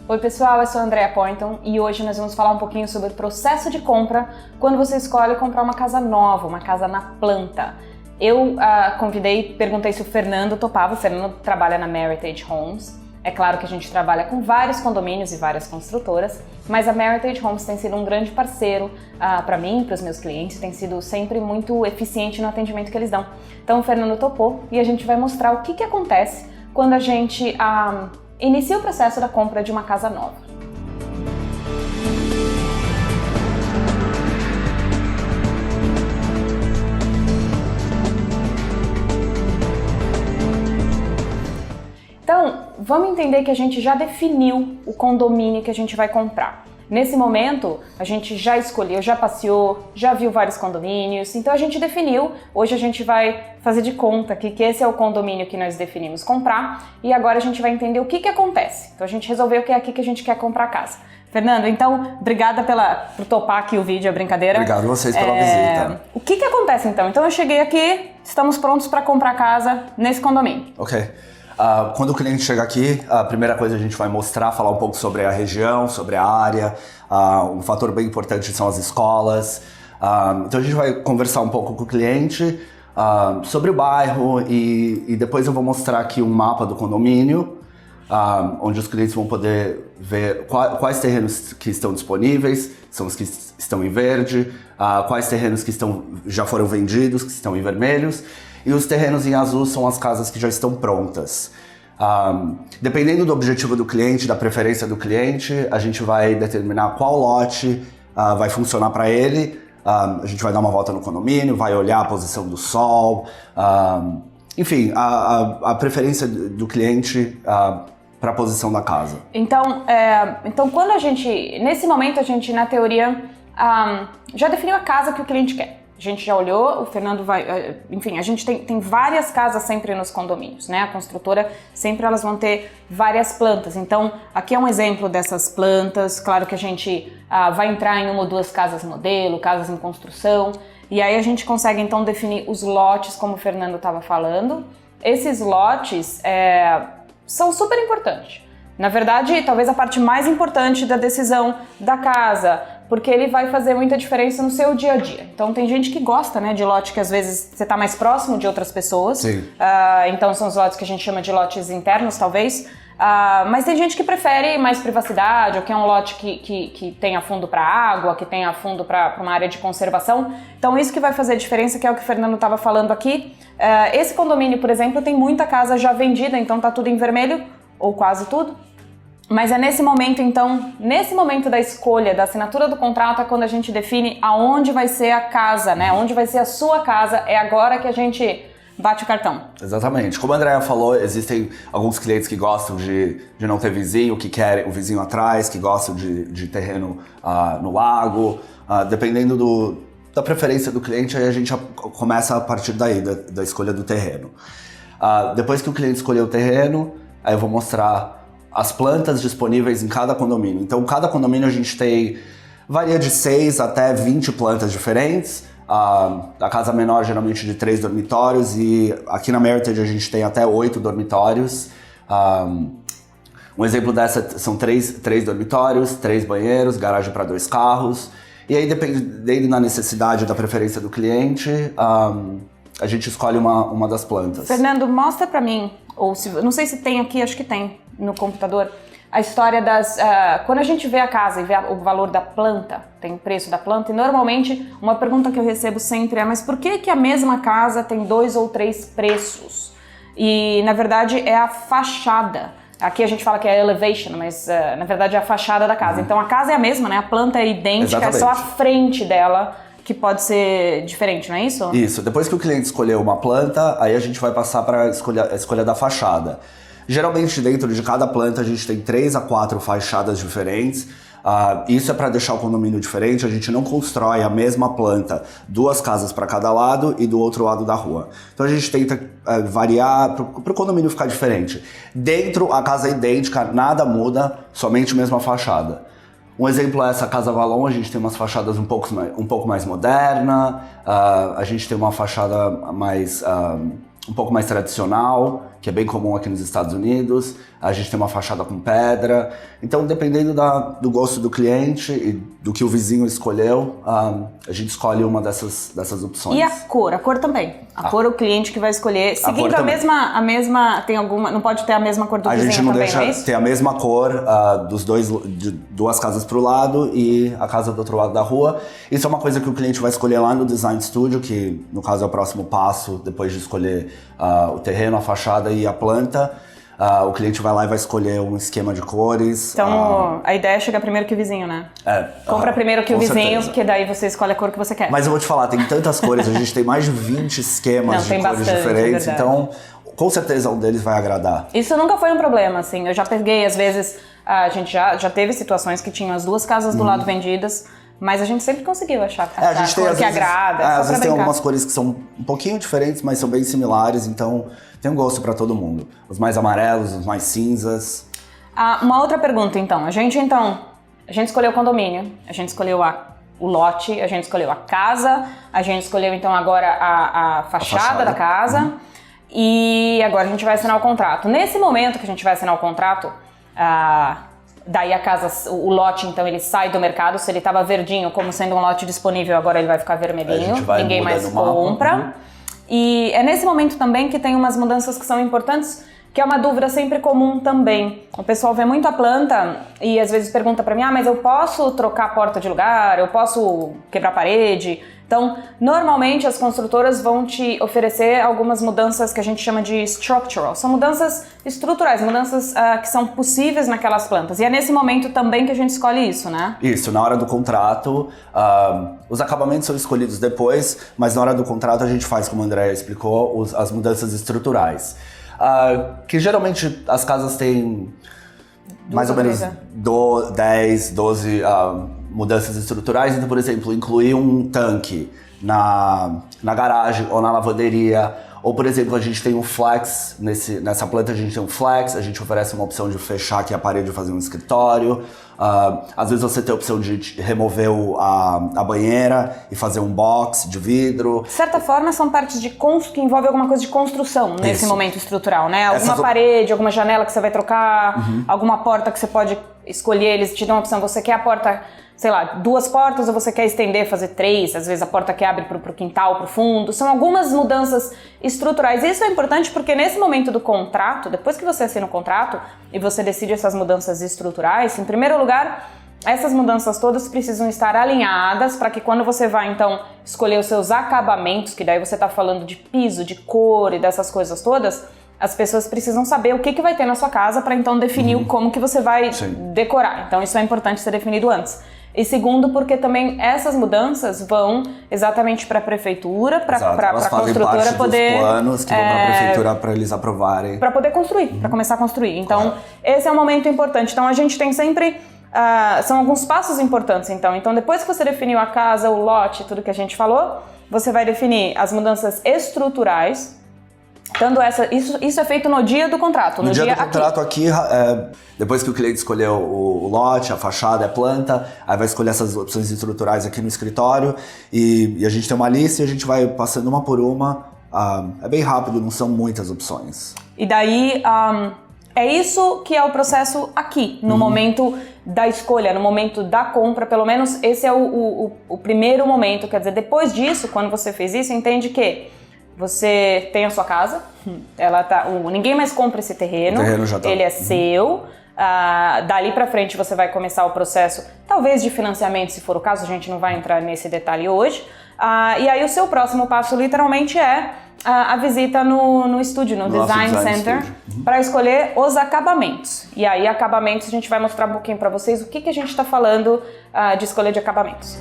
Oi pessoal, eu sou a Andrea Poynton e hoje nós vamos falar um pouquinho sobre o processo de compra quando você escolhe comprar uma casa nova, uma casa na planta. Eu perguntei se o Fernando topava. O Fernando trabalha na Meritage Homes. É claro que a gente trabalha com vários condomínios e várias construtoras, mas a Meritage Homes tem sido um grande parceiro para mim, para os meus clientes, tem sido sempre muito eficiente no atendimento que eles dão. Então o Fernando topou e a gente vai mostrar o que acontece quando a gente inicia o processo da compra de uma casa nova. Então, vamos entender que a gente já definiu o condomínio que a gente vai comprar. Nesse momento, a gente já escolheu, já passeou, já viu vários condomínios, então a gente definiu. Hoje a gente vai fazer de conta aqui que esse é o condomínio que nós definimos comprar e agora a gente vai entender o que acontece. Então a gente resolveu que é aqui que a gente quer comprar a casa. Fernando, então, obrigada por topar aqui o vídeo, a brincadeira. Obrigado a vocês pela visita. O que acontece então? Então eu cheguei aqui, estamos prontos para comprar casa nesse condomínio. Ok. Quando o cliente chega aqui, a primeira coisa a gente vai mostrar, falar um pouco sobre a região, sobre a área. Um fator bem importante são as escolas. Então a gente vai conversar um pouco com o cliente sobre o bairro e depois eu vou mostrar aqui um mapa do condomínio, onde os clientes vão poder ver quais terrenos que estão disponíveis, são os que estão em verde, quais terrenos que já foram vendidos, que estão em vermelhos. E os terrenos em azul são as casas que já estão prontas. Dependendo do objetivo do cliente, da preferência do cliente, a gente vai determinar qual lote vai funcionar para ele. A gente vai dar uma volta no condomínio, vai olhar a posição do sol, enfim, a preferência do cliente para a posição da casa. Então quando nesse momento a gente, na teoria, já definiu a casa que o cliente quer. A gente já olhou, o Fernando vai... Enfim, a gente tem várias casas sempre nos condomínios, né? A construtora, sempre elas vão ter várias plantas. Então, aqui é um exemplo dessas plantas. Claro que a gente vai entrar em uma ou duas casas modelo, casas em construção. E aí a gente consegue, então, definir os lotes, como o Fernando estava falando. Esses lotes são super importantes. Na verdade, talvez a parte mais importante da decisão da casa, porque ele vai fazer muita diferença no seu dia a dia. Então tem gente que gosta, né, de lote que às vezes você está mais próximo de outras pessoas. Sim. Então são os lotes que a gente chama de lotes internos, talvez. Mas tem gente que prefere mais privacidade, ou que é um lote que tenha fundo para água, que tenha fundo para uma área de conservação. Então isso que vai fazer diferença, que é o que o Fernando estava falando aqui. Esse condomínio, por exemplo, tem muita casa já vendida, então tá tudo em vermelho, ou quase tudo. Mas é nesse momento da escolha, da assinatura do contrato, é quando a gente define aonde vai ser a casa, né? Onde vai ser a sua casa, é agora que a gente bate o cartão. Exatamente. Como a Andrea falou, existem alguns clientes que gostam de não ter vizinho, que querem o vizinho atrás, que gostam de terreno no lago. Dependendo da preferência do cliente, aí a gente começa a partir daí, da escolha do terreno. Depois que o cliente escolheu o terreno, aí eu vou mostrar as plantas disponíveis em cada condomínio. Então, cada condomínio a gente varia de 6 até 20 plantas diferentes. A casa menor, geralmente de 3 dormitórios, e aqui na Meritage a gente tem até 8 dormitórios. Um exemplo dessa são 3 dormitórios, 3 banheiros, garagem para 2 carros. E aí, dependendo da necessidade, da preferência do cliente, a gente escolhe uma das plantas. Fernando, mostra para mim, não sei se tem aqui, acho que tem no computador, a história quando a gente vê a casa e vê o valor da planta, tem o preço da planta, e normalmente uma pergunta que eu recebo sempre é: mas por que a mesma casa tem 2 ou 3 preços? E na verdade é a fachada. Aqui a gente fala que é elevation, mas na verdade é a fachada da casa. Então a casa é a mesma, né? A planta é idêntica, Exatamente. É só a frente dela que pode ser diferente, não é isso? Isso. Depois que o cliente escolheu uma planta, aí a gente vai passar para a escolha da fachada. Geralmente dentro de cada planta a gente tem 3 a 4 fachadas diferentes. Isso é para deixar o condomínio diferente. A gente não constrói a mesma planta, 2 casas para cada lado e do outro lado da rua. Então a gente tenta variar para o condomínio ficar diferente. Dentro a casa é idêntica, nada muda, somente a mesma fachada. Um exemplo é essa Casa Valon. A gente tem umas fachadas um pouco mais moderna, a gente tem uma fachada um pouco mais tradicional. que é bem comum aqui nos Estados Unidos. A gente tem uma fachada com pedra. Então, dependendo do gosto do cliente e do que o vizinho escolheu, a gente escolhe uma dessas opções. E a cor? A cor também. A cor o cliente que vai escolher. Seguindo a mesma... Tem alguma... Não pode ter a mesma cor do vizinho também, A gente não deixa ter a mesma cor de duas casas pro lado e a casa do outro lado da rua. Isso é uma coisa que o cliente vai escolher lá no Design Studio, que no caso é o próximo passo, depois de escolher o terreno, a fachada e a planta. O cliente vai lá e vai escolher um esquema de cores. Então, a ideia é chegar primeiro que o vizinho, né? Compra primeiro que o vizinho, porque daí você escolhe a cor que você quer. Mas eu vou te falar, tem tantas cores, a gente tem mais de 20 esquemas de cores diferentes, então com certeza um deles vai agradar. Isso nunca foi um problema, assim. Eu já peguei, às vezes, a gente já teve situações que tinham as duas casas do lado vendidas, mas a gente sempre conseguiu achar a cor que agrada. Às vezes tem algumas cores que são um pouquinho diferentes, mas são bem similares, então tem um gosto para todo mundo. Os mais amarelos, os mais cinzas. Uma outra pergunta, então. A gente escolheu o condomínio, a gente escolheu o lote, a gente escolheu a casa, a gente escolheu, então, agora a fachada da casa e agora a gente vai assinar o contrato. Nesse momento que a gente vai assinar o contrato, daí a casa, o lote, então, ele sai do mercado. Se ele estava verdinho, como sendo um lote disponível, agora ele vai ficar vermelhinho, ninguém mais compra. E é nesse momento também que tem umas mudanças que são importantes, que é uma dúvida sempre comum também. O pessoal vê muito a planta e às vezes pergunta pra mim, mas eu posso trocar a porta de lugar? Eu posso quebrar a parede? Então, normalmente as construtoras vão te oferecer algumas mudanças que a gente chama de structural. São mudanças estruturais, mudanças que são possíveis naquelas plantas. E é nesse momento também que a gente escolhe isso, né? Isso, na hora do contrato, os acabamentos são escolhidos depois, mas na hora do contrato a gente faz, como a Andrea explicou, as mudanças estruturais. Que geralmente as casas têm mais ou menos 10, 12 mudanças estruturais. Então, por exemplo, incluir um tanque na garagem ou na lavanderia. Ou, por exemplo, a gente tem um flex, nessa planta a gente tem um flex, a gente oferece uma opção de fechar aqui a parede e fazer um escritório. Às vezes você tem a opção de remover a banheira e fazer um box de vidro. De certa forma, são partes que envolvem alguma coisa de construção nesse momento estrutural, né? Alguma parede, alguma janela que você vai trocar, alguma porta que você pode escolher, eles te dão a opção, você quer a porta, sei lá, 2 portas ou você quer estender, fazer 3, às vezes a porta que abre pro quintal, pro fundo. São algumas mudanças estruturais. Isso é importante porque nesse momento do contrato, depois que você assina o contrato e você decide essas mudanças estruturais, em primeiro lugar, essas mudanças todas precisam estar alinhadas para que quando você vai, então, escolher os seus acabamentos, que daí você está falando de piso, de cor e dessas coisas todas, as pessoas precisam saber o que vai ter na sua casa para então definir como que você vai decorar. Então isso é importante ser definido antes. E segundo, porque também essas mudanças vão exatamente para a prefeitura, para a construtora poder... Dos planos que vão para a prefeitura para eles aprovarem. Para poder construir, para começar a construir. Então esse é um momento importante. Então a gente tem sempre... são alguns passos importantes, então. Então, depois que você definiu a casa, o lote, tudo que a gente falou, você vai definir as mudanças estruturais. Isso é feito no dia do contrato. No dia do contrato aqui, depois que o cliente escolheu o lote, a fachada, a planta, aí vai escolher essas opções estruturais aqui no escritório e a gente tem uma lista e a gente vai passando uma por uma. É bem rápido, não são muitas opções. E daí... é isso que é o processo aqui, no momento da escolha, no momento da compra, pelo menos esse é o primeiro momento. Quer dizer, depois disso, quando você fez isso, entende que você tem a sua casa, ninguém mais compra esse terreno, ele é seu. Dali pra frente você vai começar o processo, talvez de financiamento, se for o caso, a gente não vai entrar nesse detalhe hoje. E aí o seu próximo passo literalmente é a visita no estúdio, no Design Center, para escolher os acabamentos. E aí, acabamentos, a gente vai mostrar um pouquinho para vocês o que a gente está falando de escolha de acabamentos.